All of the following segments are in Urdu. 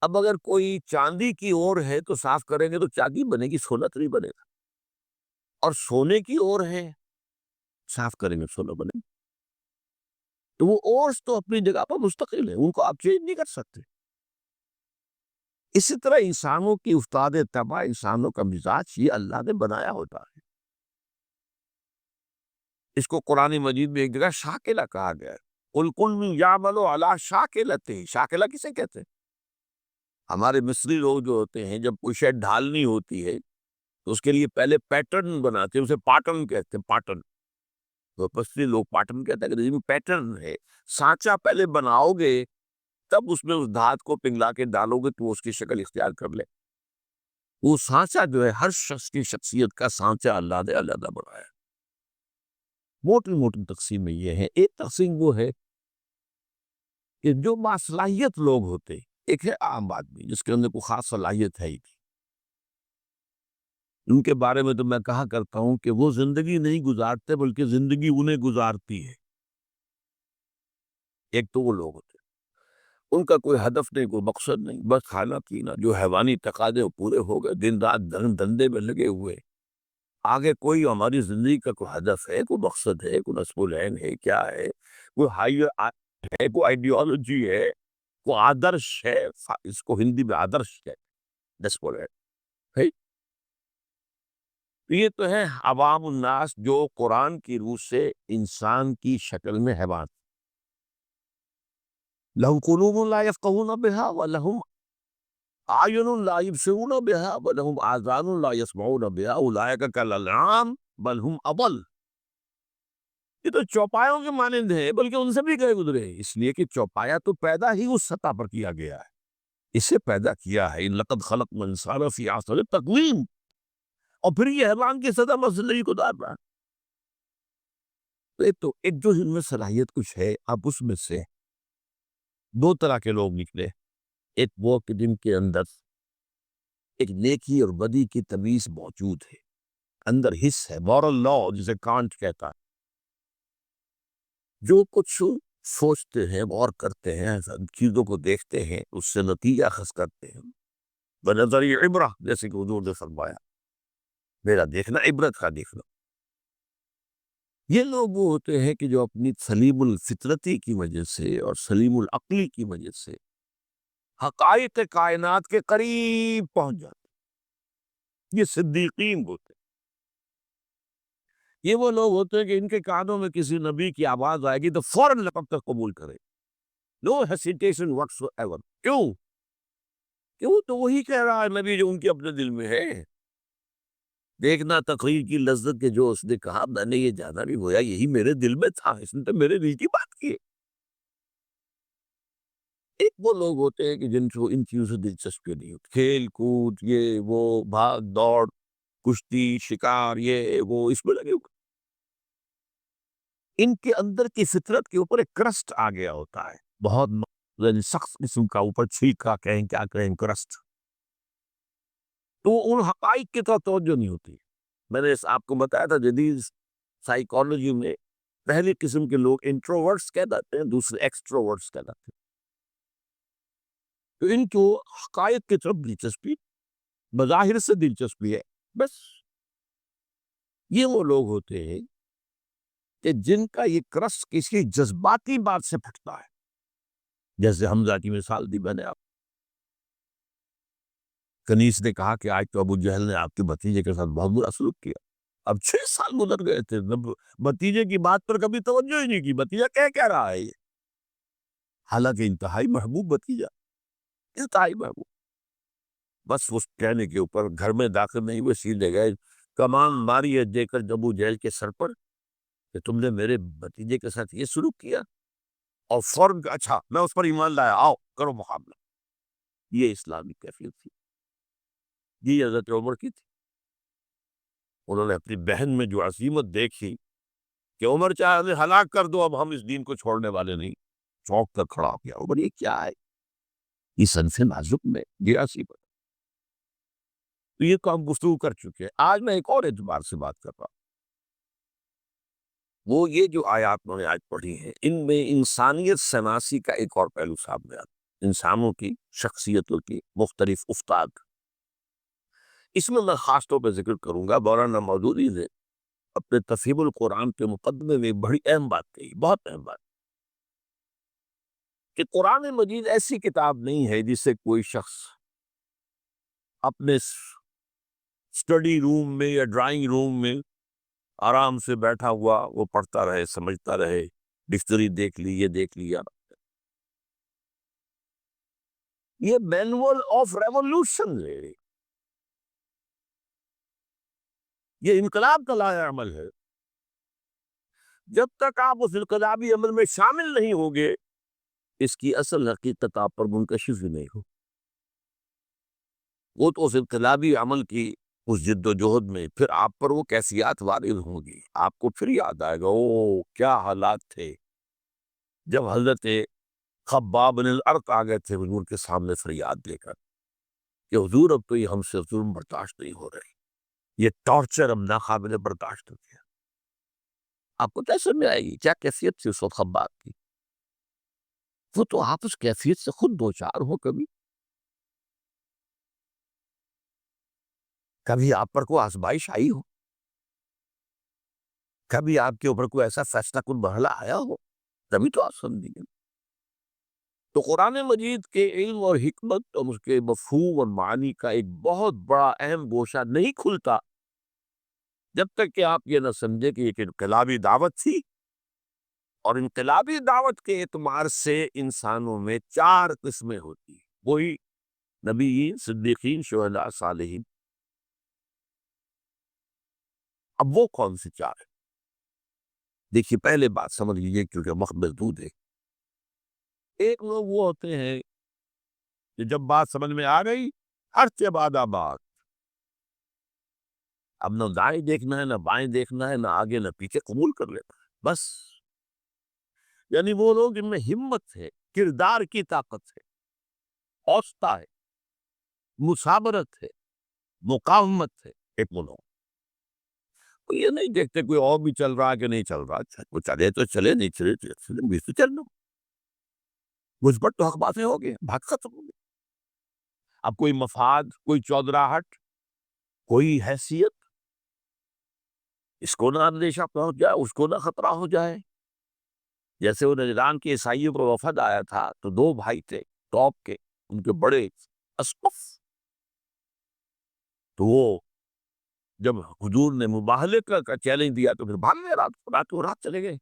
اب اگر کوئی چاندی کی اور ہے تو صاف کریں گے تو چاندی بنے گی، سونا تو نہیں بنے گا، اور سونے کی اور ہے صاف کریں گے سونا بنے گا۔ تو وہ اورس تو اپنی جگہ پر مستقل ہے، ان کو آپ چینج نہیں کر سکتے۔ اسی طرح انسانوں کی استاد طبع، انسانوں کا مزاج یہ اللہ نے بنایا ہوتا ہے۔ اس کو قرآن مجید میں ایک جگہ شاکلہ کہا گیا ہے، قُلْ كُلٌّ يَعْمَلُ عَلَىٰ شَاكِلَتِهِ، شاکلہ کسے کہتے ہیں؟ ہمارے مصری لوگ جو ہوتے ہیں جب کوئی شے ڈھالنی ہوتی ہے تو اس کے لیے پہلے پیٹرن بناتے ہیں، اسے پاٹن کہتے ہیں، پاٹن۔ تو مصری لوگ پاٹن کہتے ہیں کہ پیٹرن ہے، سانچہ پہلے بناؤ گے تب اس میں اس دھات کو پنگلا کے ڈالو گے تو وہ اس کی شکل اختیار کر لے۔ وہ سانچہ جو ہے ہر شخص کی شخصیت کا سانچہ اللہ نے علیحدہ بنایا ہے۔ موٹی موٹی تقسیم میں یہ ہے۔ ایک تقسیم وہ ہے کہ جو باصلاحیت لوگ ہوتے ہیں، ایک ہے عام آدمی جس کے اندر کوئی خاص صلاحیت ہے ہی نہیں، ان کے بارے میں تو میں کہا کرتا ہوں کہ وہ زندگی نہیں گزارتے بلکہ زندگی انہیں گزارتی ہے۔ ایک تو وہ لوگ ہوتے ہیں ان کا کوئی ہدف نہیں، کوئی مقصد نہیں، بس کھانا پینا، جو حیوانی تقاضے وہ پورے ہو گئے، دن رات دھندے میں لگے ہوئے، آگے کوئی ہماری زندگی کا کوئی ہدف ہے، کوئی مقصد ہے، کوئی نصب العین ہے، کیا ہے، کوئی ہائر ہے، کوئی آئیڈیالوجی ہے، کوئی آدرش ہے، اس کو ہندی میں آدرش ہے، نصب العین ہے۔ یہ تو ہے عوام الناس جو قرآن کی روح سے انسان کی شکل میں حیوان، لہم قلوب لا یفقہون بہا ولہم اعین لا یبصرون بہا ولہم آذان لا یسمعون بہا اولئک کالانعام بل ہم اضل۔ یہ تو چوپایوں کے مانند ہے بلکہ ان سے بھی گئے گزرے، اس لیے کہ چوپایا تو پیدا ہی اس سطح پر کیا گیا ہے، اسے پیدا کیا ہے، لقد خلقنا الانسان فی احسن تقویم، اور پھر یہ حیوان کی سطح پر زندگی گزار رہا ہے۔ تو ایک جو ان میں صلاحیت کچھ ہے، اب اس میں سے دو طرح کے لوگ نکلے، ایک وہ کہ جن کے اندر ایک نیکی اور بدی کی تمیز موجود ہے، اندر حس ہے، مورل لا جسے کانٹ کہتا ہے، جو کچھ سوچتے ہیں، غور کرتے ہیں، چیزوں کو دیکھتے ہیں، اس سے نتیجہ اخذ کرتے ہیں، بنظر عبرہ، جیسے کہ حضور نے فرمایا میرا دیکھنا عبرت کا دیکھنا۔ یہ لوگ وہ ہوتے ہیں کہ جو اپنی سلیم الفطرتی کی وجہ سے اور سلیم العقلی کی وجہ سے حقائق کائنات کے قریب پہنچ جاتے ہیں، یہ صدیقین ہوتے ہیں۔ یہ وہ لوگ ہوتے ہیں کہ ان کے کانوں میں کسی نبی کی آواز آئے گی تو فوراً لپک کر قبول کرے، نو ہیسیٹیشن واٹس ایور۔ کیوں تو وہی کہہ رہا ہے نبی جو ان کے اپنے دل میں ہے۔ دیکھنا تقریر کی لذت کے جو اس نے کہا، میں نے یہ جانا بھی گویا یہی میرے دل میں تھا، اس نے تو میرے دل کی بات کی۔ ایک وہ لوگ ہوتے ہیں کہ جن کو ان چیزوں سے دلچسپی نہیں ہوتی، کھیل کود، یہ وہ، بھاگ دوڑ، کشتی شکار، یہ وہ، اس میں لگے ہوئے۔ ان کے اندر کی فطرت کے اوپر ایک کرسٹ آ گیا ہوتا ہے، بہت یعنی سخت قسم کا، اوپر چھلکا کہیں کیا کہیں، کرسٹ، تو ان حقائق کی طرف توجہ نہیں ہوتی۔ میں نے آپ کو بتایا تھا جدید سائیکالوجی میں پہلی قسم کے لوگ انٹروورٹس کہلاتے ہیں، دوسرے ایکسٹروورٹس کہلاتے ہیں۔ تو ان کو حقائق کی طرف دلچسپی، بظاہر سے دلچسپی ہے، بس۔ یہ وہ لوگ ہوتے ہیں کہ جن کا یہ کرس کسی جذباتی بات سے پھٹتا ہے، جیسے حمزہ کی مثال دی میں نے آپ۔ کنیس نے کہا کہ آج تو ابو جہل نے آپ کے بھتیجے کے ساتھ بہت برا سلوک کیا۔ اب 6 سال گزر گئے تھے، بھتیجے کی بات پر کبھی توجہ ہی نہیں کی، بھتیجا کیا رہا ہے یہ، حالانکہ انتہائی محبوب بھتیجا، انتہائی محبوب۔ بس اس کہنے کے اوپر گھر میں داخل نہیں ہوئے، سیدھے گئے کمان ماری ہے دے کر ابو جہل کے سر پر کہ تم نے میرے بھتیجے کے ساتھ یہ سلوک کیا، اور فوراً اچھا میں اس پر ایمان لایا، آؤ کرو مقابلہ۔ یہ اسلامی کیفیت تھی، یہ حضرت عمر کی تھی۔ انہوں نے اپنی بہن میں جو عظیمت دیکھی کہ عمر چاہے ہمیں ہلاک کر دو، اب ہم اس دین کو چھوڑنے والے نہیں، چونک کر کھڑا ہو گیا۔ عمر یہ کیا ہے، یہ صنف نازک میں گراسی پر۔ تو یہ تو ہم گفتگو کر چکے ہیں۔ آج میں ایک اور اعتبار سے بات کر رہا ہوں، وہ یہ جو آیات میں نے آج پڑھی ہیں، ان میں انسانیت شناسی کا ایک اور پہلو سامنے آتا ہے۔ انسانوں کی شخصیتوں کی مختلف افقات. اس میں میں خاص طور پہ ذکر کروں گا، مولانا مودودی نے اپنے تفہیم القرآن کے مقدمے میں ایک بڑی اہم بات کہی، بہت اہم بات، کہ قرآن مجید ایسی کتاب نہیں ہے جسے کوئی شخص اپنے اسٹڈی روم میں یا ڈرائنگ روم میں آرام سے بیٹھا ہوا وہ پڑھتا رہے، سمجھتا رہے، ڈکشنری دیکھ لی، یہ دیکھ لیا. یہ مینول آف ریولوشن ہے، یہ انقلاب کا لائحہ عمل ہے. جب تک آپ اس انقلابی عمل میں شامل نہیں ہوگے اس کی اصل حقیقت آپ پر منکشف ہی نہیں ہو. وہ تو اس انقلابی عمل کی اس جد و جہد میں پھر آپ پر وہ کیفیات وارد ہوں گی، آپ کو پھر یاد آئے گا او کیا حالات تھے جب حضرت خباب بن الارت آ گئے تھے حضور کے سامنے فریاد لے کر کہ حضور اب تو یہ ہم سے ظلم برداشت نہیں ہو رہی، یہ ٹارچر اب ناقابل برداشت ہو گیا. آپ کو کیسے میں آئے گی کیا کیفیت تھی اس وقت خباب کی؟ وہ تو آپ اس کیفیت سے خود دوچار ہو. کبھی آپ پر کوئی آزمائش آئی ہو، کبھی آپ کے اوپر کوئی ایسا فیصلہ کن مرحلہ آیا ہو، تبھی تو آپ سمجھیں گے. تو قرآن مجید کے علم اور حکمت اور اس کے مفہوم اور معانی کا ایک بہت بڑا اہم گوشہ نہیں کھلتا جب تک کہ آپ یہ نہ سمجھے کہ ایک انقلابی دعوت تھی، اور انقلابی دعوت کے اعتبار سے انسانوں میں 4 قسمیں ہوتی ہیں، وہی نبیین، صدیقین، شہداء، صالحین. اب وہ کون سے 4 ہیں؟ دیکھیے پہلے بات سمجھ لیجیے کیونکہ وقت محدود ہے. ایک لوگ وہ ہوتے ہیں کہ جب بات سمجھ میں آ گئی ہر سے بعد بات، اب نہ دائیں دیکھنا ہے، نہ بائیں دیکھنا ہے، نہ آگے نہ پیچھے، قبول کر لینا ہے بس. یعنی وہ لوگ جن میں ہمت ہے، کردار کی طاقت ہے، حوصلہ ہے، مثابرت ہے، مقاومت ہے. ایک وہ لوگ وہ یہ نہیں دیکھتے کوئی اور بھی چل رہا ہے کہ نہیں چل رہا، اچھا وہ چلے تو چلے، نہیں چلے تو چلے، بھی تو چلنا، مجھ پر تو حق باتیں ہو گئی، بات ختم ہو گئی. اب کوئی مفاد، کوئی چودراہٹ، کوئی حیثیت، اس کو نہ اندیشہ پہنچ جائے، اس کو نہ خطرہ ہو جائے. جیسے وہ نجران کے عیسائیوں پر وفد آیا تھا تو 2 بھائی تھے ٹاپ کے، ان کے بڑے اسقف، تو وہ جب حضور نے مباہلے کا چیلنج دیا تو پھر بھاگ گئے، رات چلے گئے،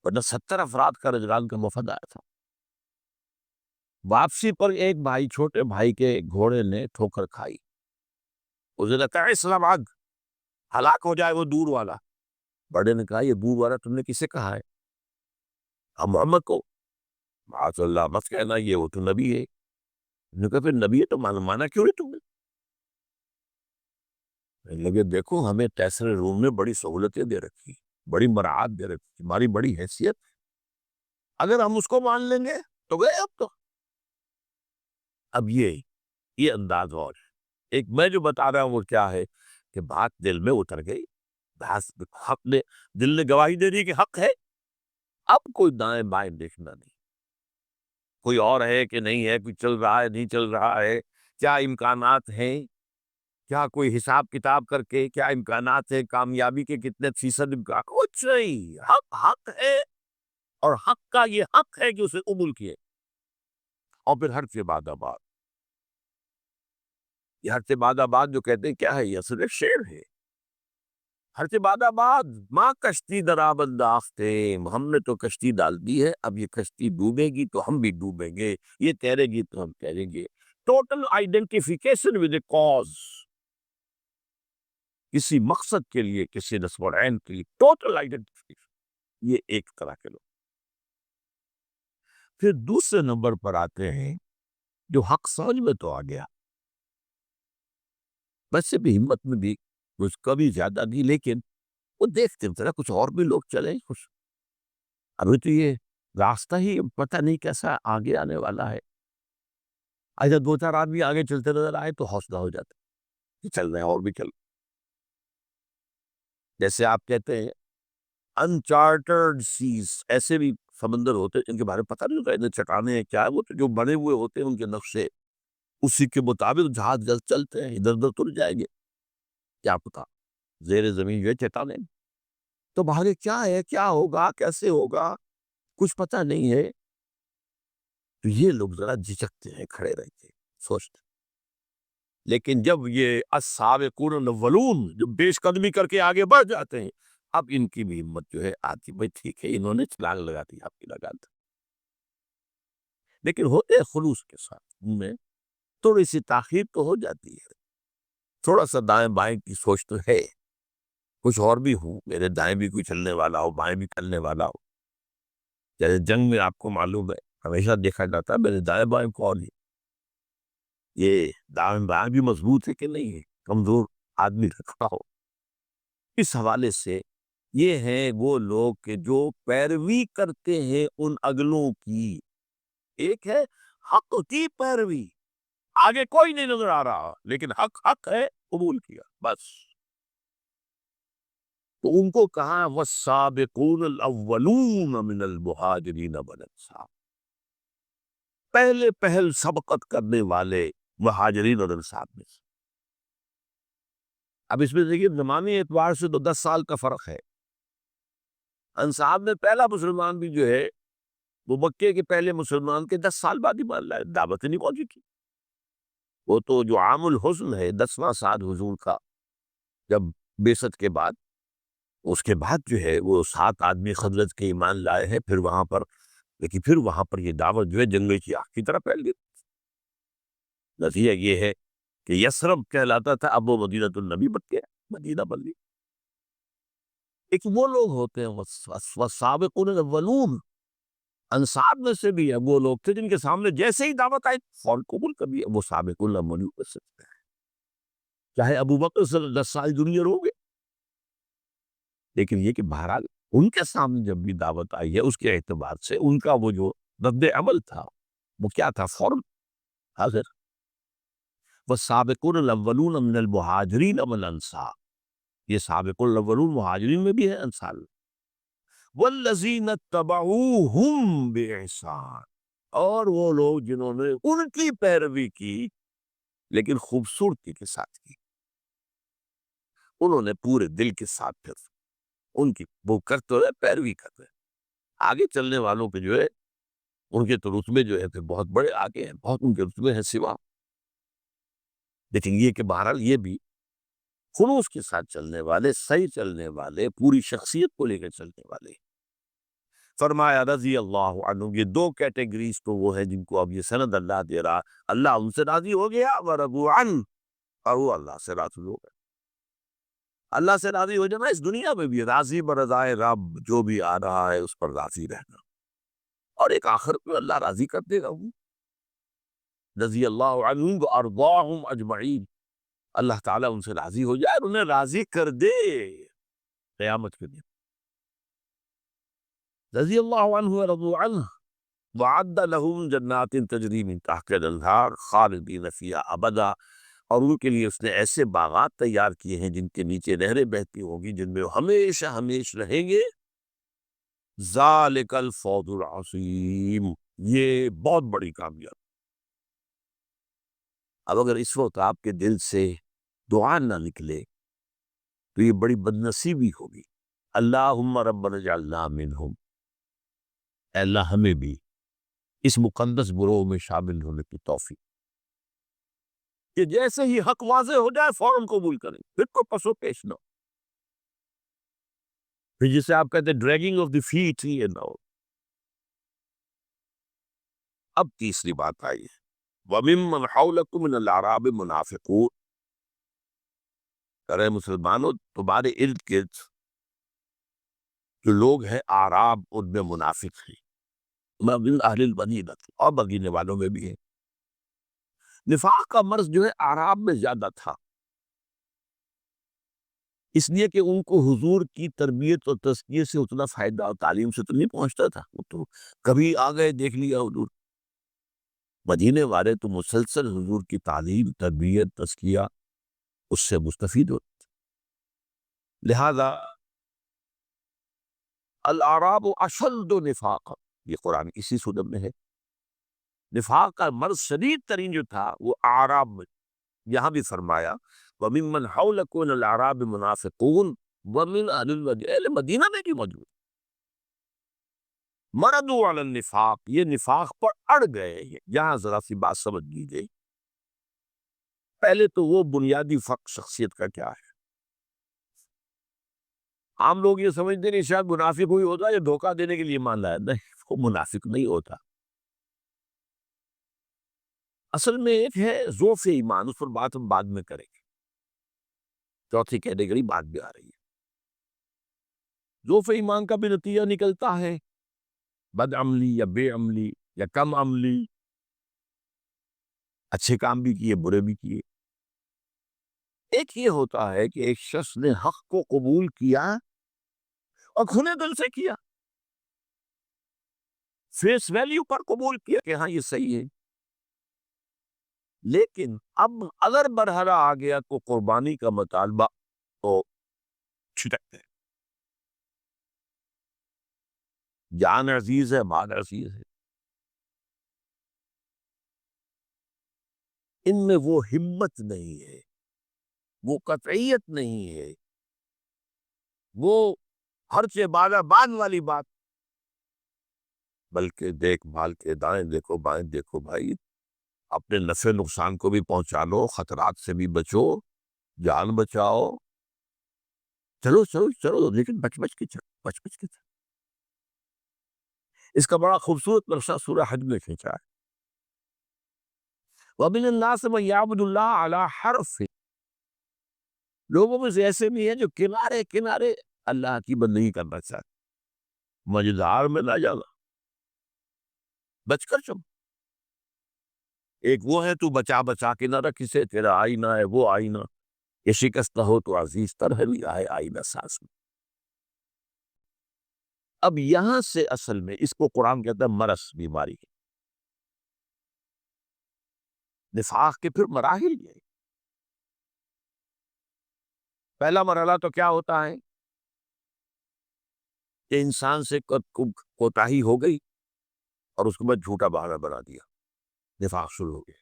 ورنہ 70 افراد کا نجران کا وفد آیا تھا. واپسی پر ایک بھائی، چھوٹے بھائی کے گھوڑے نے ٹھوکر کھائی، اسے لگتا ہے اسلام آگ ہلاک ہو جائے وہ دور والا. بڑے نے کہا یہ دور والا تم نے کسے کہا ہے؟ ہم محمد کو. معاذ اللہ مت کہنا، یہ وہ تو نبی ہے. انہوں نے کہا پھر نبی ہے تو مانا کیوں نہیں تم نے؟ لگے دیکھو ہمیں تیسرے روم نے بڑی سہولتیں دے رکھی، بڑی مراعات دے رکھی، ہماری بڑی حیثیت، اگر ہم اس کو مان لیں گے تو گئے. اب تو اب یہ انداز اور ایک میں جو بتا رہا ہوں وہ کیا ہے کہ بات دل میں اتر گئی، بحث حق نے، دل نے گواہی دے دی کہ حق ہے. اب کوئی دائیں بائیں دیکھنا نہیں، کوئی اور ہے کہ نہیں ہے، کوئی چل رہا ہے نہیں چل رہا ہے، کیا امکانات ہیں، کیا کوئی حساب کتاب کر کے کیا امکانات ہے، کامیابی کے کتنے فیصد امکان، کچھ نہیں. حق ہے، اور حق کا یہ حق ہے کہ اسے قبول کیے. اور پھر ہر سے بعد آباد، یہ ہر سے بعد آباد جو کہتے ہیں کیا ہے، یہ اصل شعر ہے. ہر سے بعد آباد ماں کشتی درآب انداختے، ہم نے تو کشتی ڈال دی ہے، اب یہ کشتی ڈوبے گی تو ہم بھی ڈوبیں گے، یہ تیرے گی تو ہم تیریں گے. Total identification with a cause, کسی مقصد کے لیے، کسی نصب العین کے لیے ٹوٹل آئیڈینٹیفیکیشن، یہ ایک طرح کے لوگ. پھر دوسرے نمبر پر آتے ہیں جو حق سمجھ میں تو آ گیا، ویسے بھی ہمت میں بھی کچھ کبھی زیادہ نہیں، لیکن وہ دیکھتے طرح کچھ اور بھی لوگ چلے کچھ، ابھی تو یہ راستہ ہی پتہ نہیں کیسا آگے آنے والا ہے. اچھا 2 4 آدمی آگے چلتے نظر آئے تو حوصلہ ہو جاتا کہ چل رہے ہیں اور بھی چل. جیسے آپ کہتے ہیں انچارٹرڈ سیز، ایسے بھی سمندر ہوتے ہیں جن کے بارے میں پتہ نہیں ہوتا انہیں چٹانیں ہیں کیا ہے، وہ تو جو بنے ہوئے ہوتے ہیں ان کے نقشے اسی کے مطابق جہاز جلد چلتے ہیں، ادھر ادھر تر جائیں گے، کیا پتا زیر زمین جو ہے چٹانیں۔ تو بھاگے کیا ہے، کیا ہوگا، کیسے ہوگا، کچھ پتہ نہیں ہے۔ تو یہ لوگ ذرا جھجکتے ہیں، کھڑے رہتے ہیں، سوچتے ہیں۔ لیکن جب یہ السابقون الاولون جب پیش قدمی کر کے آگے بڑھ جاتے ہیں، اب ان کی بھی ہمت جو ہے آتی، بھائی ٹھیک ہے انہوں نے چھلانگ لگا دی، آپ کی لگا دی، لیکن ہوتے خلوص کے ساتھ ان میں تھوڑی سی تاخیر تو ہو جاتی ہے، تھوڑا سا دائیں بائیں کی سوچ تو ہے، کچھ اور بھی ہوں، میرے دائیں بھی کوئی چلنے والا ہو، بائیں بھی چلنے والا ہو۔ جیسے جنگ میں آپ کو معلوم ہے ہمیشہ دیکھا جاتا ہے میرے دائیں بائیں کون ہے، یہ دائیں بائیں بھی مضبوط ہے کہ نہیں ہے، کمزور آدمی رکھا ہو۔ اس حوالے سے یہ ہیں وہ لوگ کہ جو پیروی کرتے ہیں ان اگلوں کی، ایک ہے حق کی پیروی، آگے کوئی نہیں نظر آ رہا لیکن حق حق ہے، قبول کیا بس۔ تو ان کو کہا والسابقون الاولون من المہاجرین والانصار، پہلے پہل سبقت کرنے والے مہاجرین اور انصار میں سے۔ اب اس میں دیکھیے زمانے اعتبار سے تو 10 سال کا فرق ہے۔ انصار میں پہلا مسلمان بھی جو ہے وہ مکے کے پہلے مسلمان کے 10 سال بعد ہی مان لائے، دعوت نہیں پہنچی تھی۔ وہ تو جو عام الحزن ہے 10واں سال حضور کا، جب بعثت کے بعد، اس کے بعد جو ہے وہ 7 آدمی خزرج کے ایمان لائے ہیں، پھر وہاں پر، لیکن پھر وہاں پر یہ دعوت جو ہے جنگ کی آگ کی طرح پھیل گئی۔ نتیجہ یہ ہے کہ یثرب کہلاتا تھا، اب وہ مدینہ النبی بن گیا، مدینہ بن گئی۔ ایک وہ لوگ ہوتے ہیں والسابقون الاولون، انصار میں سے بھی ہے وہ لوگ تھے جن کے سامنے جیسے ہی دعوت آئی فوراً قبول کر لیا، وہ سابقون الاولون میں سے ہیں۔ چاہے ابو بکر صلی اللہ 10 سال جونیئر ہو گئے، لیکن یہ کہ بہرحال ان کے سامنے جب بھی دعوت آئی ہے اس کے اعتبار سے ان کا وہ جو رد عمل تھا وہ کیا تھا، فوراً حاضر۔ والسابقون الاولون من المہاجرین والانصار، یہ سابقون الاولون مہاجرین میں بھی ہے، انصار میں۔ والذین اتبعوہم بإحسان، اور وہ لوگ جنہوں نے ان کی پیروی کی لیکن خوبصورتی کے ساتھ کی، انہوں نے پورے دل کے ساتھ پھر ان کی وہ کرتے ہوئے پیروی کرتے ہیں۔ آگے چلنے والوں پہ جو ہے ان کے تو رتبے جو ہے پھر بہت بڑے آگے ہیں، بہت ان کے رتبے ہیں سوا، لیکن یہ کہ بہرحال یہ بھی خلوص کے ساتھ چلنے والے، صحیح چلنے والے، پوری شخصیت کو لے کر چلنے والے۔ فرمایا رضی اللہ عنہ، یہ 2 کیٹیگریز تو وہ ہیں جن کو اب یہ سند اللہ دے رہا، اللہ ان سے راضی ہو گیا، ورضوا عنہ، اور وہ اللہ سے راضی ہو گئے۔ اللہ سے راضی ہو جانا اس دنیا میں بھی، راضی برضائے رب، جو بھی آ رہا ہے اس پر راضی رہنا، اور ایک آخر میں اللہ راضی کر دے گا۔ رضی اللہ عنہم وارضاہم اجمعین، اللہ تعالیٰ ان سے راضی ہو جائے اور انہیں راضی کر دے قیامت کے دن۔ رضی اللہ عنہ ورضوا عنہ وعد لهم جنات تجری من تحتها الانہار خالدین فیہا ابدا، اور ان کے لیے اس نے ایسے باغات تیار کیے ہیں جن کے نیچے نہریں بہتی ہوں گی، جن میں وہ ہمیشہ ہمیش رہیں گے۔ ذالک الفوز العظیم، یہ بہت بڑی کامیابی۔ اب اگر اس وقت آپ کے دل سے دعا نہ نکلے تو یہ بڑی بدنصیبی ہوگی۔ اللہم ربنا اجعلنا منہم، اے اللہ ہمیں بھی اس مقدس گروہ میں شامل ہونے کی توفیق، کہ جیسے ہی حق واضح ہو جائے فوراً قبول کریں، پھر کو پسو پیش نہ ہو، پھر جسے آپ کہتے ہیں ڈریگنگ آف دی فیٹ، یہ نہ ہو۔ اب تیسری بات آئی ہے وَمِمَّنْ حَوْلَكُمْ مِنَ الْأَعْرَابِ مُنَافِقُونَ، کرے مسلمانوں تمہارے ارد گرد جو لوگ ہیں اعراب ان میں منافق ہیں، من اہل المدینہ، اور مدینے والوں میں بھی ہیں۔ نفاق کا مرض جو ہے اعراب میں زیادہ تھا، اس لیے کہ ان کو حضور کی تربیت اور تزکیے سے اتنا فائدہ اور تعلیم سے تو نہیں پہنچتا تھا، وہ تو کبھی آ گئے دیکھ لیا حضور۔ مدینے والے تو مسلسل حضور کی تعلیم، تربیت، تزکیہ اس سے مستفید ہوتے تھے۔ لہذا الاعراب اشد نفاقا، یہ قرآن اسی صورت میں ہے۔ نفاق کا مرض شدید ترین جو تھا وہ اعراب میں، یہاں بھی فرمایا وَمِمَّنْ حَوْلَكُمْ مِنَ الْأَعْرَابِ مُنَافِقُونَ وَمِنْ أَهْلِ الْمَدِينَةِ، اہل مدینہ میں بھی موجود مردوا علی النفاق، یہ نفاق پر اڑ گئے ہیں۔ یہاں ذرا سی بات سمجھ لیجیے، پہلے تو وہ بنیادی فرق شخصیت کا کیا ہے۔ عام لوگ یہ سمجھتے نہیں شاید منافق ہوئی ہوتا ہے یا دھوکہ دینے کے لیے مان لایا، نہیں، وہ منافق نہیں ہوتا۔ اصل میں ایک ہے ضعف ایمان، اس پر بات ہم بعد میں کریں گے، چوتھی کیٹیگری بعد میں آ رہی ہے۔ ضعف ایمان کا بھی نتیجہ نکلتا ہے بد عملی یا بے عملی یا کم عملی، اچھے کام بھی کیے برے بھی کیے۔ ایک یہ ہوتا ہے کہ ایک شخص نے حق کو قبول کیا اور کھلے دل سے کیا، فیس ویلیو پر قبول کیا کہ ہاں یہ صحیح ہے، لیکن اب اگر مرحلہ آ گیا تو قربانی کا مطالبہ تو چھٹکتے ہیں۔ جان عزیز ہے، مال عزیز ہے، ان میں وہ ہمت نہیں ہے، وہ قطعیت نہیں ہے، وہ ہر سے بالا بان والی بات، بلکہ دیکھ بھال کے دائیں دیکھو بائیں دیکھو بھائی، اپنے نفع نقصان کو بھی پہنچا لو، خطرات سے بھی بچو، جان بچاؤ، چلو چلو چلو، لیکن بچ بچ کے چلو، بچ بچ کے چلو۔ اس کا بڑا خوبصورت نقشہ سورہ حج میں کھینچا ہے، وَمِنَ النَّاسِ مَن يَعْبُدُ اللَّهَ عَلَىٰ حَرْفٍ، لوگوں میں سے ایسے بھی ہیں جو کنارے کنارے اللہ کی بندگی کرنا چاہتے، مزیدار میں نہ جانا، بچ کر چلو۔ ایک وہ ہے تو بچا بچا کے نہ رکھ اسے، تیرا آئینہ ہے وہ آئینہ، یہ شکست ہو تو عزیز تر ہے بھی آئے آئینہ ساز میں۔ اب یہاں سے اصل میں اس کو قرآن کہتا ہے مرض، بیماری ہے۔ نفاق کے پھر مراحل یہ، پہلا مرحلہ تو کیا ہوتا ہے کہ انسان سے کوتاہی ہو گئی اور اس کے بعد جھوٹا بہانہ بنا دیا، نفاق شروع ہو گیا۔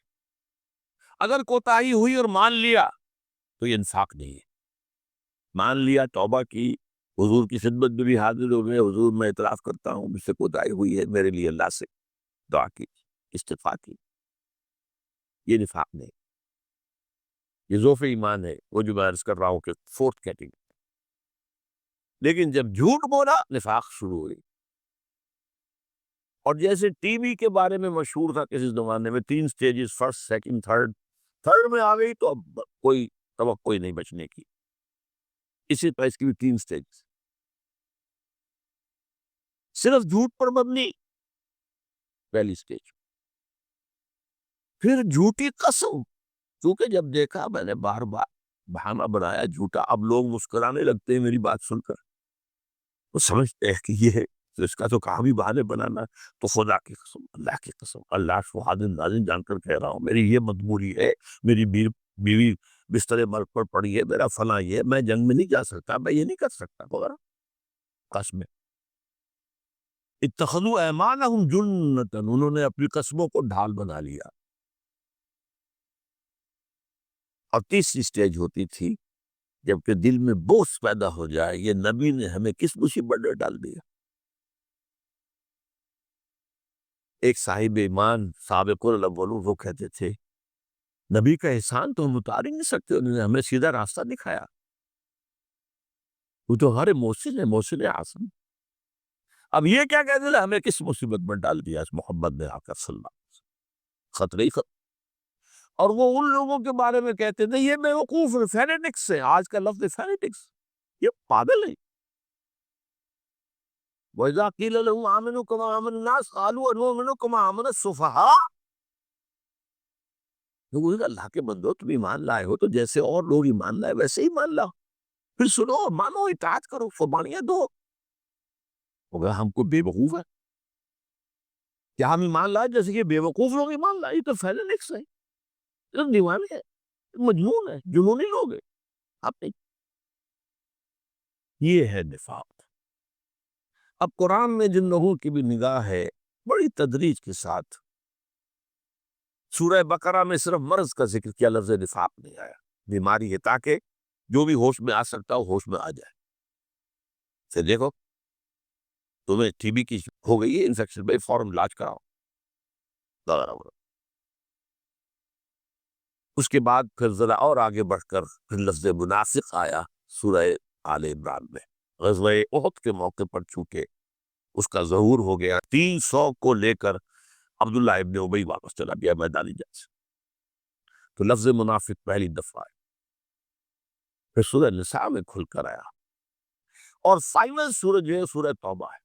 اگر کوتاہی ہوئی اور مان لیا تو یہ نفاق نہیں ہے، مان لیا، توبہ کی، حضور کی خدمت میں بھی حاضر ہو گئے، حضور میں اعتراف کرتا ہوں مجھ سے کوتاہی ہوئی ہے، میرے لیے اللہ سے دعا کی، استغفار کی، یہ نفاق نہیں، یہ ضعف ایمان ہے، وہ جو میں عرض کر رہا ہوں کہ فورتھ کیٹیگری۔ لیکن جب جھوٹ بولا نفاق شروع ہوئی، اور جیسے ٹی وی کے بارے میں مشہور تھا کسی زمانے میں، 3 سٹیجز، فرسٹ سیکنڈ تھرڈ میں آ گئی تو اب کوئی توقع ہی نہیں بچنے کی، اسی طرح اس کی بھی 3 سٹیجز، صرف جھوٹ پر مبنی پہلی سٹیج، پھر جھوٹی قسم، کیونکہ جب دیکھا میں نے بار بار بہانہ بنایا جھوٹا، اب لوگ مسکرانے لگتے ہیں میری بات سن کر، وہ سمجھتے ہیں کہ یہ تو اس کا تو کہاں بھی بہانے بنانا، تو خدا کی قسم، اللہ کی قسم، اللہ شہاد ناظرین جان کر کہہ رہا ہوں، میری یہ مجبوری ہے، میری بیوی بستر مرگ پر پڑی ہے، میرا فلاں یہ، میں جنگ میں نہیں جا سکتا، میں یہ نہیں کر سکتا وغیرہ، قسمیں، اتخذوا ایمانہم جنتا، انہوں نے اپنی قسموں کو ڈھال بنا لیا۔ اور تیسری سٹیج ہوتی تھی جبکہ دل میں بوجھ پیدا ہو جائے، یہ نبی نے ہمیں کس مصیبت میں ڈال دیا۔ ایک صاحب ایمان سابق الاولون وہ کہتے تھے نبی کا احسان تو ہم اتار ہی نہیں سکتے، انہوں نے ہمیں سیدھا راستہ دکھایا، وہ تو ہمارے محسن ہے، محسن اعظم۔ اب یہ کیا کہتے تھے ہمیں کس مصیبت میں ڈال دیا اس محمد نے آ کر صلی اللہ علیہ وسلم، خطرے ہی خطرے۔ اور وہ ان لوگوں کے بارے میں کہتے تھے یہ بیوقوف فینیٹکس ہیں، آج کا لفظ فینیٹکس، یہ پاگل ہیں۔ وَإِذَا قِيلَ لَهُمْ آمِنُوا كَمَا آمَنَ النَّاسُ قَالُوا أَنُؤْمِنُ كَمَا آمَنَ السُّفَهَاءُ، کہ اللہ کے بندو تم ایمان لائے ہو تو جیسے اور لوگ ایمان لائے ویسے ہی مان لاؤ، پھر سنو، مانو، اطاعت کرو، فرمانیاں دو۔ مگر ہم کو بے وقوف ہے، کیا ہم ایمان لائے جیسے کہ بے وقوف لوگ ایمان لائے؟ یہ تو فینیٹکس ہے، یہ تو دیوانے ہیں، مجنون ہے، جنونی لوگ ہیں، آپ نہیں۔ یہ ہے نفاق۔ اب قرآن میں جن لوگوں کی بھی نگاہ ہے بڑی تدریج کے ساتھ، سورہ بقرہ میں صرف مرض کا ذکر کیا، لفظ نفاق نہیں آیا، بیماری ہے تاکہ جو بھی ہوش میں آ سکتا ہو ہوش میں آ جائے۔ پھر دیکھو تمہیں ٹی بی کی ہو گئی ہے انفیکشن، بھائی فوراً علاج کراؤ وغیرہ وغیرہ۔ اس کے بعد پھر ذرا اور آگے بڑھ کر پھر لفظ منافق آیا سورہ آل عمران میں، غزوہ احد کے موقع پر چونکہ اس کا ظہور ہو گیا، 300 کو لے کر عبداللہ ابن ابی واپس چلا گیا میدانی جنگ سے، تو لفظ منافق پہلی دفعہ ہے۔ پھر سورہ نساء میں کھل کر آیا، اور فائنل سورج جو ہے سورہ توبہ ہے۔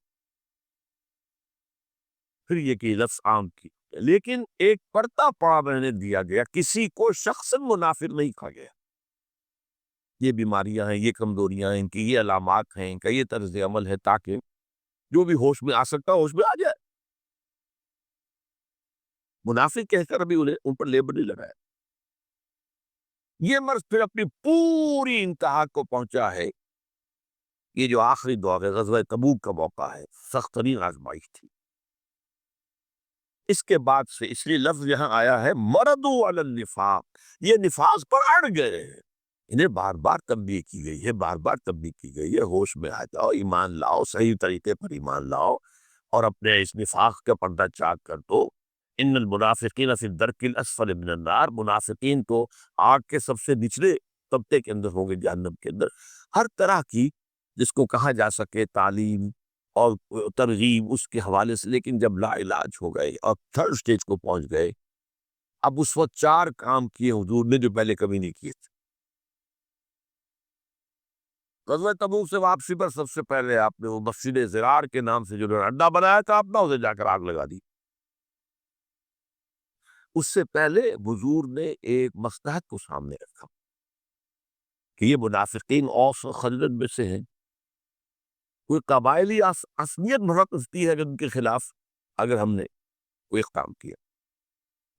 پھر یہ کہ لفظ عام کی، لیکن ایک پڑتا پڑا میں نے دیا گیا، کسی کو شخصاً منافق نہیں کہا گیا۔ یہ بیماریاں ہیں، یہ کمزوریاں ہیں، ان کی یہ علامات ہیں، ان کا یہ طرز عمل ہے، تاکہ جو بھی ہوش میں آ سکتا ہوش میں آ جائے۔ منافق کہہ کر ابھی انہیں ان پر لیبل نہیں لگایا۔ یہ مرض پھر اپنی پوری انتہا کو پہنچا ہے، یہ جو آخری دور ہے، غزوہ تبوک کا موقع ہے، سخت ترین آزمائش تھی۔ اس کے بعد سے اس لیے لفظ یہاں آیا ہے مردو علی النفاق، یہ نفاق پر اڑ گئے ہیں، انہیں بار بار تنبیہ کی گئی ہے، بار بار تنبیہ کی گئی ہے، ہوش میں آ جاؤ، ایمان لاؤ، صحیح طریقے پر ایمان لاؤ، اور اپنے اس نفاق کا پردہ چاک کر دو۔ ان المنافقین فی الدرک الاسفل من النار، منافقین تو آگ کے سب سے نچلے طبقے کے اندر ہوں گے، جہنم کے اندر۔ ہر طرح کی جس کو کہا جا سکے تعلیم اور ترغیب اس کے حوالے سے، لیکن جب لا علاج ہو گئے اور تھرڈ سٹیج کو پہنچ گئے، اب اس وقت 4 کام کیے حضور نے جو پہلے کبھی نہیں کیے تھے۔ غزوہ تبوک سے واپسی پر سب سے پہلے آپ نے وہ مسجد زرار کے نام سے جو اڈا بنایا تھا اپنا، اسے جا کر آگ لگا دی۔ اس سے پہلے حضور نے ایک مصلحت کو سامنے رکھا کہ یہ منافقین اوس و خزرج میں سے ہیں، کوئی قبائلی عصبیت بھڑکتی ہے ان کے خلاف اگر ہم نے کوئی کام کیا۔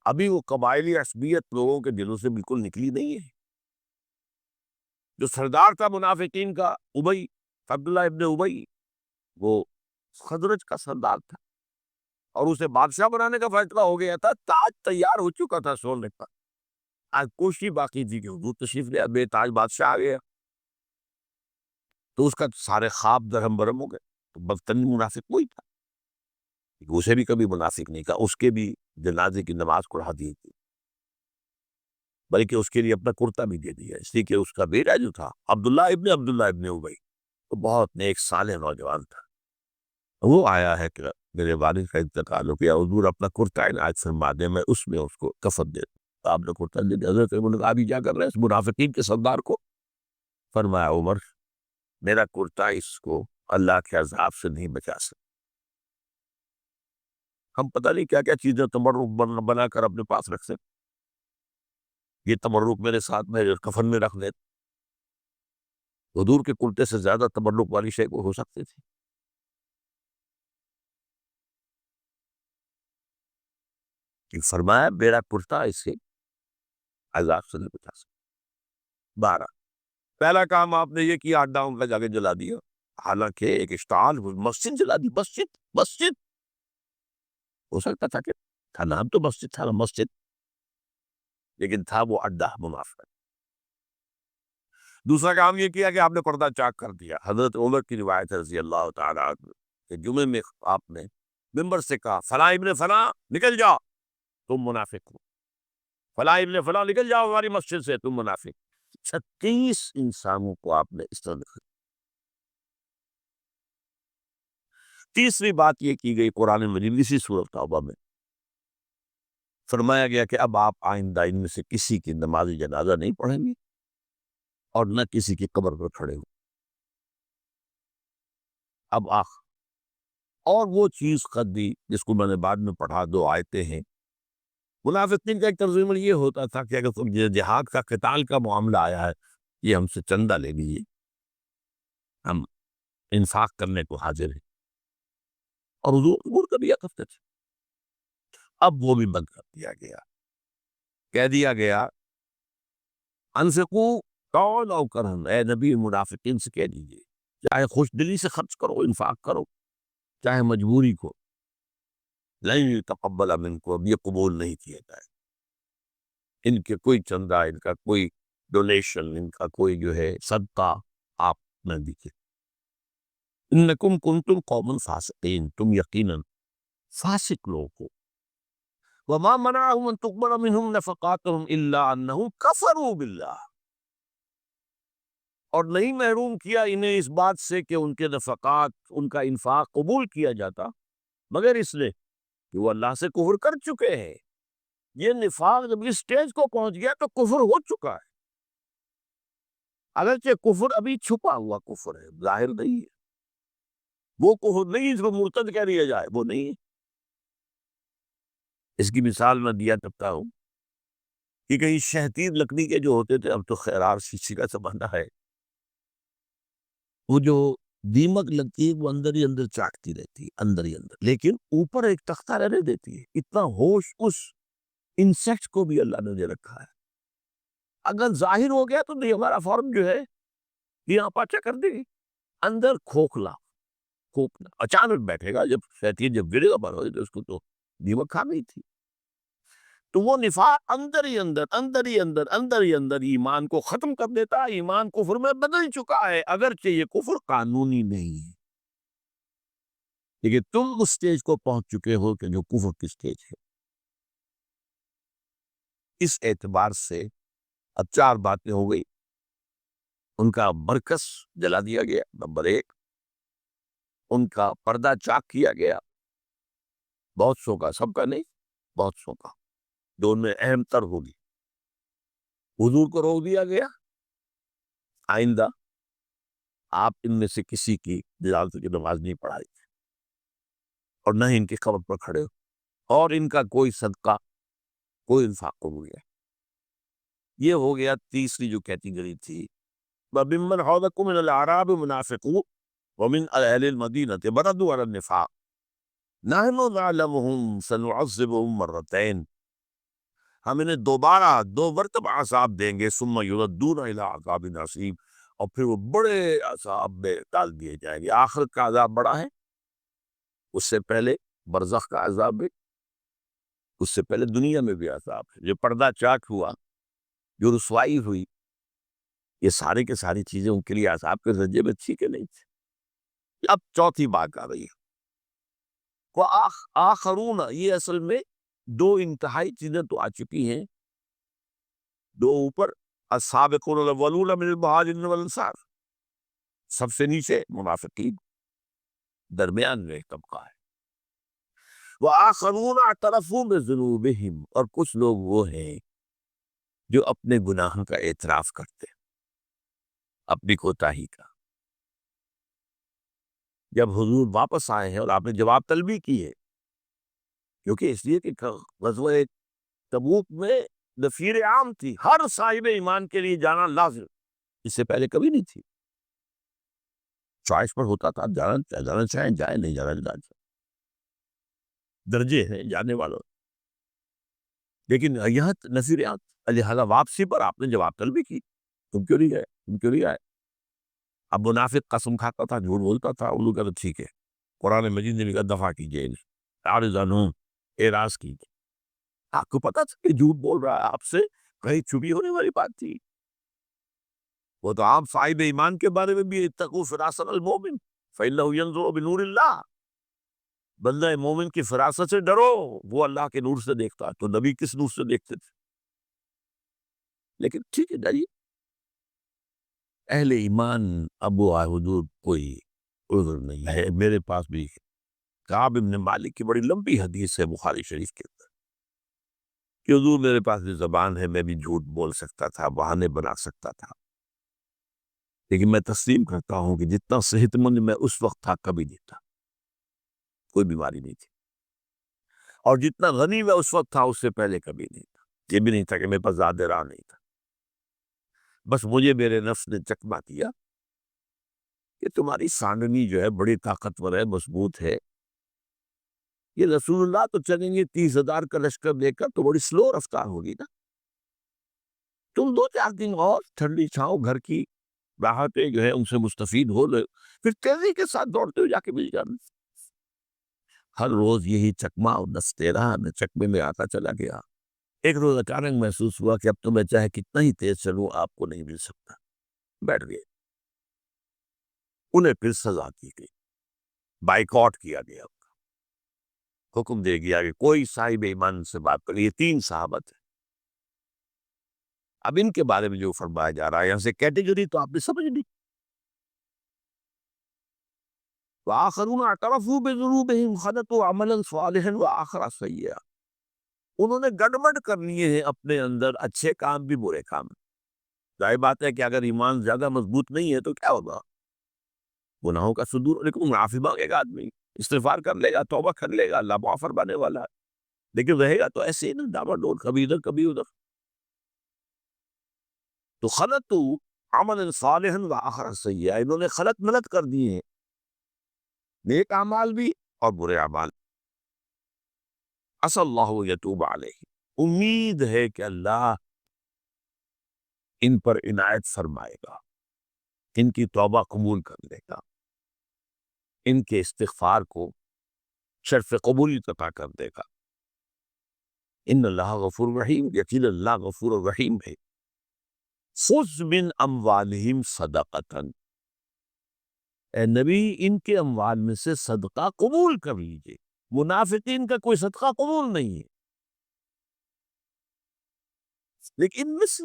ابھی وہ قبائلی عصبیت لوگوں کے دلوں سے بالکل نکلی نہیں ہے۔ جو سردار تھا منافقین کا ابی، عبداللہ ابن ابی، وہ خزرج کا سردار تھا، اور اسے بادشاہ بنانے کا فیصلہ ہو گیا تھا، تاج تیار ہو چکا تھا سونے کا، آج کوشش باقی تھی کہ حضور تشریف لے، بے تاج بادشاہ آ گیا، تو اس کا سارے خواب درہم برہم ہو گئے۔ تو بدترین منافق وہی تھا، اسے بھی کبھی منافق نہیں کہا، اس کے بھی جنازے کی نماز پڑھا دی تھی، بلکہ اس کے لیے اپنا کرتا بھی دے دیا، اس لیے کہ اس کا بیٹا جو تھا عبداللہ ابن ابی، وہ بہت نیک صالح نوجوان تھا۔ وہ آیا ہے کہ میرے والد کا انتقال ہو گیا، حضور اپنا کرتا عنایت فرما دے، میں اس میں اس کو کفن دے دوں۔ آپ نے کرتا دے دیا، حضرت عمر ابھی کیا کر رہے ہیں اس منافقین کے سردار کو؟ فرمایا عمر میرا کرتا اس کو اللہ کے عذاب سے نہیں بچا سکتا، ہم پتہ نہیں کیا کیا چیزیں تبرک بنا کر اپنے پاس رکھ سکتے، یہ تبرک میرے ساتھ میں کفن میں رکھ دے، حضور کے کرتے سے زیادہ تبرک والی شے کو ہو سکتی تھی؟ کہ فرمایا میرا کرتا اسے عذاب سے نہیں بچا سکتا۔ 12 پہلا کام آپ نے یہ کیا، اڈا ان کا جا کے جلا دیا، حالانکہ ایک اشتعال مسجد جلا دی، مسجد ہو سکتا تھا کہ تھا نام تو مسجد تھا، مسجد، لیکن تھا وہ اڈا منافق۔ دوسرا کام یہ کیا کہ آپ نے پردہ چاک کر دیا۔ حضرت عمر کی روایت ہے رضی اللہ تعالیٰ عنہ کہ جمعے میں آپ نے ممبر سے کہا فلاں ابن فلاں نکل جاؤ تم منافق ہو، فلاں ابن فلاں نکل جاؤ ہماری مسجد سے تم منافق۔ 36 انسانوں کو آپ نے اس طرح لکھا۔ تیسری بات یہ کی گئی قرآن مجید اسی سورۃ توبہ میں فرمایا گیا کہ اب آپ آئندہ ان میں سے کسی کی نماز جنازہ نہیں پڑھیں گے اور نہ کسی کی قبر پر کھڑے ہو۔ اب اور وہ چیز قد دی جس کو میں نے بعد میں پڑھا، 2 آیتیں ہیں۔ منافقین کا ایک طرز عمل یہ ہوتا تھا کہ اگر تم جہاد کا قتال کا معاملہ آیا ہے، یہ ہم سے چندہ لے لیجیے، ہم انفاق کرنے کو حاضر ہیں، اور حضور قبول کر دیا کرتے تھے۔ اب وہ بھی بند کر دیا گیا، کہہ دیا گیا انفقو طوعا او کرہا، اے نبی منافقین سے کہہ دیجیے چاہے خوش دلی سے خرچ کرو، انفاق کرو، چاہے مجبوری کو، لن تقبل منکم، اب یہ قبول نہیں کیا جائے، ان کے کوئی چندہ، ان کا کوئی ڈونیشن، ان کا کوئی جو ہے صدقہ آپ نہ دیجیے۔ انکم کنتم قوما فاسقین، تم یقیناً فاسق لوگ ہو۔ وما منعهم ان تقبل منهم نفقاتهم الا انهم كفروا بالله، اور نہیں محروم کیا انہیں اس بات سے کہ ان کے نفقات، ان کا انفاق قبول کیا جاتا، مگر اس لیے کہ وہ اللہ سے کفر کر چکے ہیں۔ یہ نفاق جب اس سٹیج کو پہنچ گیا تو کفر ہو چکا ہے، اگرچہ کفر ابھی چھپا ہوا کفر ہے، ظاہر نہیں ہے، وہ کفر نہیں جس کو مرتد کہہ دیا جائے، وہ نہیں ہے۔ اس کی مثال میں دیا کرتا ہوں کہ کہیں شہتیر لکڑی کے جو ہوتے تھے، اب تو خیرار شیشے کا زمانہ ہے، وہ جو دیمک لگتی ہے وہ اندر ہی اندر چاٹتی رہتی ہے، اندر ہی اندر، لیکن اوپر ایک تختہ رہنے دیتی ہے۔ اتنا ہوش اس انسیکٹ کو بھی اللہ نے دے رکھا ہے، اگر ظاہر ہو گیا تو نہیں، ہمارا فارم جو ہے یہاں پاچا کر دے گی، اندر کھوکھلا کھوکھلا، اچانک بیٹھے گا، جب شیطان جب گرے گا بھر تو اس کو تو دیمک کھا گئی تھی۔ تو وہ نفاق اندر ہی اندر، اندر ہی اندر، اندر ہی اندر ایمان کو ختم کر دیتا ہے، ایمان کفر میں بدل چکا ہے، اگرچہ یہ کفر قانونی نہیں ہے، لیکن تم اس سٹیج کو پہنچ چکے ہو کہ جو کفر کی سٹیج ہے۔ اس اعتبار سے اب چار باتیں ہو گئی، ان کا مرکز جلا دیا گیا، نمبر ایک، ان کا پردہ چاک کیا گیا، بہت سو کا، سب کا نہیں، بہت سو کا، جو ان میں اہم تر ہوگی۔ حضور کو روک دیا گیا، آئندہ آپ ان میں سے کسی کی جنازے کی نماز نہیں پڑھائی، اور نہ ہی ان کی قبر پر کھڑے ہو، اور ان کا کوئی صدقہ، کوئی انفاق قبول ہے۔ یہ ہو گیا تیسری جو کیٹیگری تھی۔ وَمِمَّنْ حَوْلَكُم مِّنَ الْأَعْرَابِ مُنَافِقُونَ وَمِنْ أَهْلِ الْمَدِينَةِ مَرَدُوا عَلَى النِّفَاقِ نَحْنُ نَعْلَمُهُمْ سَنُعَذِّبُهُمْ مرتين، ہم انہیں دوبارہ دو مرتبہ عذاب دیں گے، ثم يُرَدُّونَ إِلَىٰ عَذَابٍ عَظِيمٍ، اور پھر وہ بڑے عذاب میں ڈال دیے جائیں گے۔ آخرت کا عذاب بڑا ہے، اس سے پہلے برزخ کا عذاب ہے، اس سے پہلے دنیا میں بھی عذاب ہے۔ جو پردہ چاک ہوا، جو رسوائی ہوئی، یہ سارے کے ساری چیزیں ان کے لیے عذاب کے درجے میں تھی کہ نہیں تھی۔ اب چوتھی بات آ رہی ہے، آخرون، یہ اصل میں دو انتہائی چیزیں تو آ چکی ہیں، دو اوپر، السابقون الاولون من المہاجرین والانصار، سب سے نیچے منافقین، درمیان میں ایک طبقہ ہے۔ وآخرون اعترفوا بذنوبہم، اور کچھ لوگ وہ ہیں جو اپنے گناہوں کا اعتراف کرتے ہیں، اپنی کوتاہی کا۔ جب حضور واپس آئے ہیں اور آپ نے جواب طلبی کی ہے، کیونکہ اس لیے کہ غزوہ تبوک میں نفیر عام تھی، ہر صاحب ایمان کے لیے جانا لازم، اس سے پہلے کبھی نہیں تھی، چوائس پر ہوتا تھا، جانا چاہیں جائیں، نہیں جانا چاہیں، درجے ہیں جانے والوں، لیکن یہاں نفیر عام، لہذا واپسی پر آپ نے جواب طلبی کی، تم کیوں نہیں گئے، تم کیوں نہیں آئے؟ اب منافق قسم کھاتا تھا، جھوٹ بولتا تھا، انہوں نے کہا ٹھیک ہے، قرآن مجید نے بھی کہا دفع کیجئے انہیں، اعرض عنہم، اعراض کیجئے۔ آپ کو پتا تھا کہ جھوٹ بول رہا ہے، آپ سے کہیں چھپی ہونے والی بات تھی؟ وہ تو آپ صاحب ایمان کے بارے میں بھی، اتقوا فراست المؤمن فإنه ينظر بنور اللہ، بندہ مومن کی فراست سے ڈرو، وہ اللہ کے نور سے دیکھتا ہے، تو نبی کس نور سے دیکھتے تھے؟ لیکن ٹھیک ہے، ڈریے، اہل ایمان ابو حضور کوئی عذر نہیں ہے۔ میرے پاس بھی کعب بن مالک کی بڑی لمبی حدیث ہے بخاری شریف کے اندر کہ حضور میرے پاس بھی زبان ہے، میں بھی جھوٹ بول سکتا تھا، بہانے بنا سکتا تھا، لیکن میں تسلیم کرتا ہوں کہ جتنا صحت مند میں اس وقت تھا کبھی نہیں تھا، کوئی بیماری نہیں تھی، اور جتنا غنی میں اس وقت تھا اس سے پہلے کبھی نہیں تھا، یہ بھی نہیں تھا کہ میرے پاس زیادہ راہ نہیں تھا، بس مجھے میرے نفس نے چکمہ دیا کہ تمہاری سانڈنی جو ہے بڑی طاقتور ہے، مضبوط ہے، یہ رسول اللہ تو چلیں گے 30,000 کا لشکر لے کر تو بڑی سلو رفتار ہوگی نا، تم 2-4 دن اور ٹھنڈی چھاؤں گھر کی راحتیں جو ہے ان سے مستفید ہو لے، پھر تیزی کے ساتھ دوڑتے ہوئے جا کے مل جانا۔ ہر روز یہی چکما اور دستے رہا، میں چکمے میں آتا چلا گیا۔ ایک روز اچانک محسوس ہوا کہ اب تو میں چاہے کتنا ہی تیز چلوں آپ کو نہیں مل سکتا۔ بیٹھ گئے۔ انہیں پھر سزا کی گئی، بائیکاٹ کیا گیا، حکم دے گیا کہ کوئی صاحب ایمان سے بات کرے۔ یہ 3 صحابہ تھے۔ اب ان کے بارے میں جو فرمایا جا رہا ہے یہاں سے کیٹیگری تو آپ نے سمجھ لی۔ وآخرون اعترفوا بذنوبہم خلطوا عملا صالحا وآخر سیئا۔ انہوں نے گڑبڑ کر لیے ہیں اپنے اندر، اچھے کام بھی برے کام۔ ظاہر بات ہے کہ اگر ایمان زیادہ مضبوط نہیں ہے تو کیا ہوگا؟ گناہوں کا صدور، لیکن معافی مانگے گا آدمی، استغفار کر لے گا، توبہ کر لے گا، اللہ معاف فرمانے والا ہے، لیکن رہے گا تو ایسے ہی نا، ڈاما ڈول، کبھی ادھر کبھی ادھر۔ تو خلطوا عملا صالحا وآخر سیئا، انہوں نے خلط ملط کر دیے ہیں، نیک اعمال بھی اور برے اعمال۔ عسى اللہ یتوب علیہ، امید ہے کہ اللہ ان پر عنایت فرمائے گا، ان کی توبہ قبول کر لے گا، ان کے استغفار کو شرف قبولیت عطا کر دے گا۔ ان اللہ غفور رحیم، یقین اللہ غفور رحیم ہے۔ خذ من اموالہم صدقۃ، اے نبی ان کے اموال میں سے صدقہ قبول کر لیجئے۔ منافقین کا کوئی صدقہ قبول نہیں ہے، لیکن ان میں سے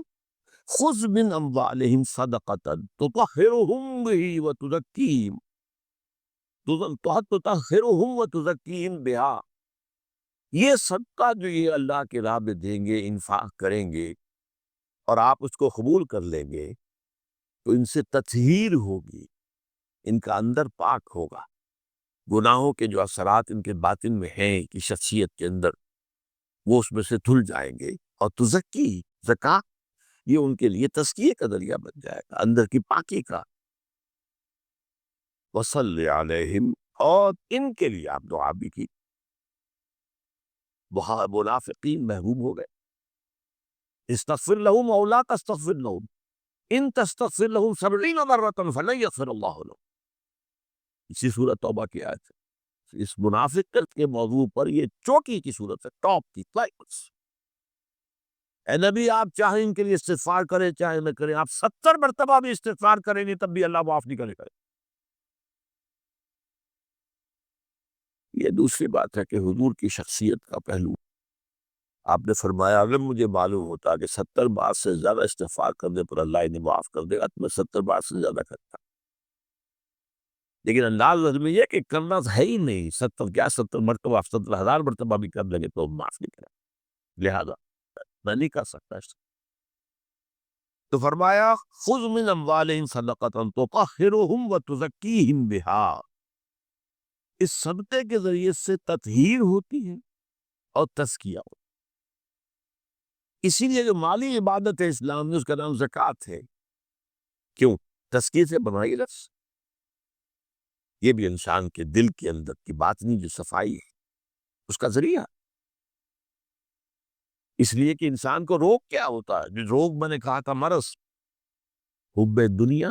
خذ من اموالہم صدقۃ تطہرہم بہ وتزکیہم، تطہرہم وتزکیہم بہا، یہ صدقہ جو یہ اللہ کے راہ میں دیں گے، انفاق کریں گے اور آپ اس کو قبول کر لیں گے تو ان سے تطہیر ہوگی، ان کا اندر پاک ہوگا، گناہوں کے جو اثرات ان کے باطن میں ہیں کہ شخصیت کے اندر، وہ اس میں سے دھل جائیں گے، اور تزکی، زکاة، یہ ان کے لیے تزکیے کا ذریعہ بن جائے گا، اندر کی پاکی کا۔ وصلی علیہم، اور ان کے لیے آپ دعا بھی کی۔ منافقین محروم ہو گئے۔ استغفر لہم او لا تستغفر لہم ان تستغفر لہم 70 مرۃ فلن یغفر اللہ لہم، اسی سورۃ توبہ کی آیت ہے۔ اس منافقت کے موضوع پر یہ چوکی کی صورت ہے، ٹاپ کی کلائمیکس۔ اے نبی آپ چاہیں ان کے لیے استغفار کریں چاہے نہ کریں، آپ 70 مرتبہ بھی استغفار کریں گے تب بھی اللہ معاف نہیں کرے گا۔ یہ دوسری بات ہے کہ حضور کی شخصیت کا پہلو، آپ نے فرمایا اگر مجھے معلوم ہوتا کہ 70 بار سے زیادہ استغفار کرنے پر اللہ انہیں معاف کر دے گا تو میں 70 بار سے زیادہ کرتا، لیکن انداز میں یہ کہ کرنا ہے ہی نہیں، 70 کیا 70 مرتبہ، 70,000 مرتبہ بھی کر لگے تو معاف نہیں کرے، لہذا میں نہیں کر سکتا اس۔ تو فرمایا خذ من اموالہم صدقۃ تطہرہم وتزکیہم بہا، اس صدقے کے ذریعے سے تطہیر ہوتی ہے اور تزکیہ ہوتا ہے۔ اسی لیے جو مالی عبادت ہے اسلام میں اس کا نام زکوٰۃ ہے۔ کیوں؟ تزکیے سے بنائی لفظ، یہ بھی انسان کے دل کے اندر کی باطنی جو صفائی ہے اس کا ذریعہ۔ اس لیے کہ انسان کو روگ کیا ہوتا ہے، جو روگ میں نے کہا تھا مرض، حب دنیا،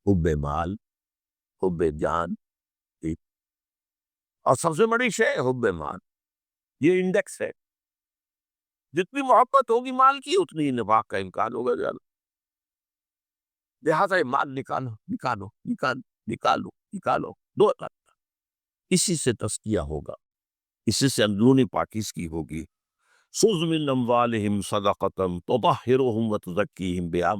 حب مال، حب جان، اور سب سے بڑی شے حب مال، یہ انڈیکس ہے۔ جتنی محبت ہوگی مال کی اتنی ہی نفاق کا امکان ہوگا زیادہ، لہٰذا یہ مال نکالو نکالو نکالو نکالو نکالو، دو اسی سے تزکیہ ہوگا، اسی سے اندرونی پاکیزگی ہوگی۔ خذ من اموالہم صدقۃ تطہرہم وتزکیہم بہا